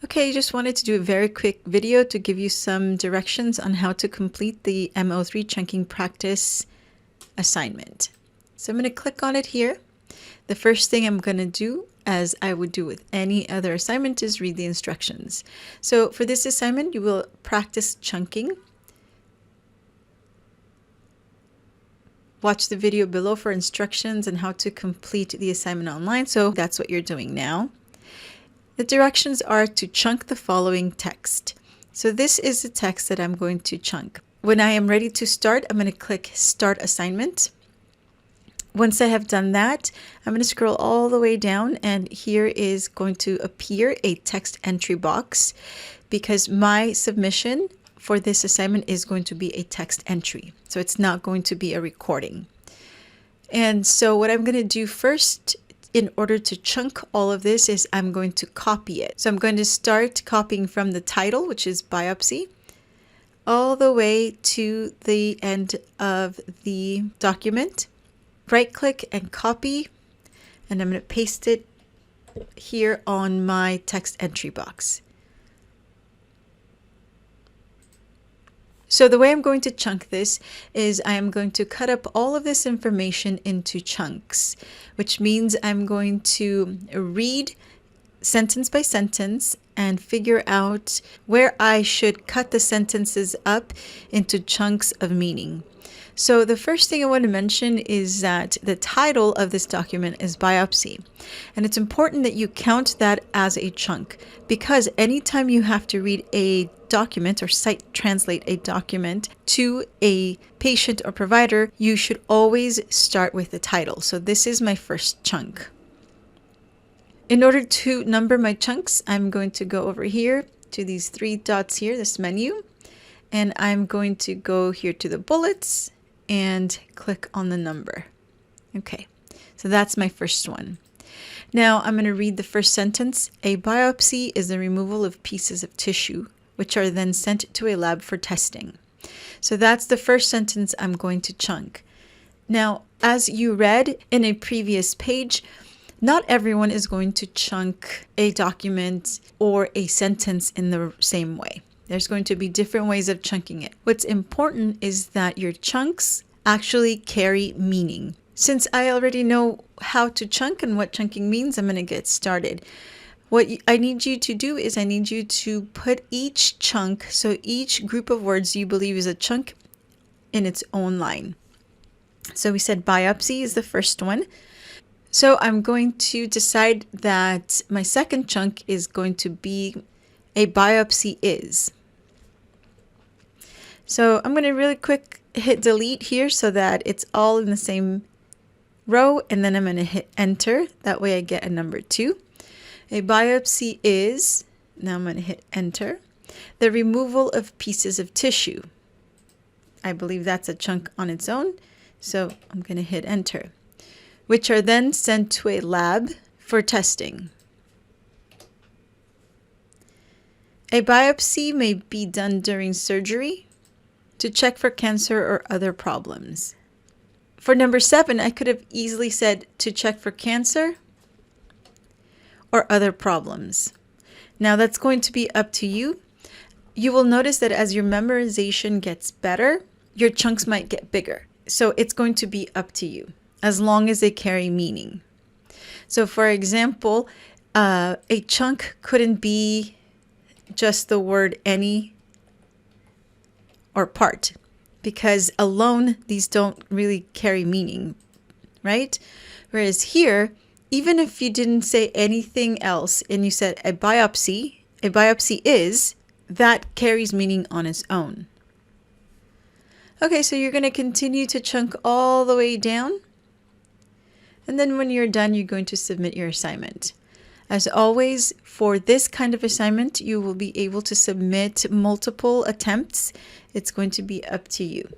Okay, just wanted to do a very quick video to give you some directions on how to complete the MO3 chunking practice assignment. So I'm going to click on it here. The first thing I'm going to do, as I would do with any other assignment, is read the instructions. So for this assignment, you will practice chunking. Watch the video below for instructions on how to complete the assignment online. So that's what you're doing now. The directions are to chunk the following text. So this is the text that I'm going to chunk. When I am ready to start, I'm going to click Start Assignment. Once I have done that, I'm going to scroll all the way down, and here is going to appear a text entry box because my submission for this assignment is going to be a text entry. So it's not going to be a recording. And so what I'm going to do first in order to chunk all of this is I'm going to copy it. So I'm going to start copying from the title, which is biopsy, all the way to the end of the document. Right click and copy, and I'm going to paste it here on my text entry box. So the way I'm going to chunk this is I am going to cut up all of this information into chunks, which means I'm going to read sentence by sentence and figure out where I should cut the sentences up into chunks of meaning. So the first thing I want to mention is that the title of this document is biopsy. And it's important that you count that as a chunk, because anytime you have to read a document or cite translate a document to a patient or provider, you should always start with the title. So this is my first chunk. In order to number my chunks, I'm going to go over here to these three dots here, this menu, and I'm going to go here to the bullets and click on the number. Okay, so that's my first one. Now I'm going to read the first sentence. A biopsy is the removal of pieces of tissue, which are then sent to a lab for testing. So that's the first sentence I'm going to chunk. Now, as you read in a previous page, not everyone is going to chunk a document or a sentence in the same way. There's going to be different ways of chunking it. What's important is that your chunks actually carry meaning. Since I already know how to chunk and what chunking means, I'm going to get started. What I need you to do is I need you to put each chunk, so each group of words you believe is a chunk, in its own line. So we said biopsy is the first one. So I'm going to decide that my second chunk is going to be a biopsy is. So I'm going to really quick hit delete here so that it's all in the same row, and then I'm going to hit enter. That way I get a number 2. A biopsy is, now I'm going to hit enter, the removal of pieces of tissue. I believe that's a chunk on its own, so I'm going to hit enter, which are then sent to a lab for testing. A biopsy may be done during surgery to check for cancer or other problems. For number 7, I could have easily said to check for cancer or other problems. Now that's going to be up to you. You will notice that as your memorization gets better, your chunks might get bigger. So it's going to be up to you, as long as they carry meaning. So for example, a chunk couldn't be just the word any or part, because alone these don't really carry meaning, right? Whereas here, even if you didn't say anything else and you said a biopsy is, that carries meaning on its own. Okay, so you're going to continue to chunk all the way down. And then when you're done, you're going to submit your assignment. As always, for this kind of assignment, you will be able to submit multiple attempts. It's going to be up to you.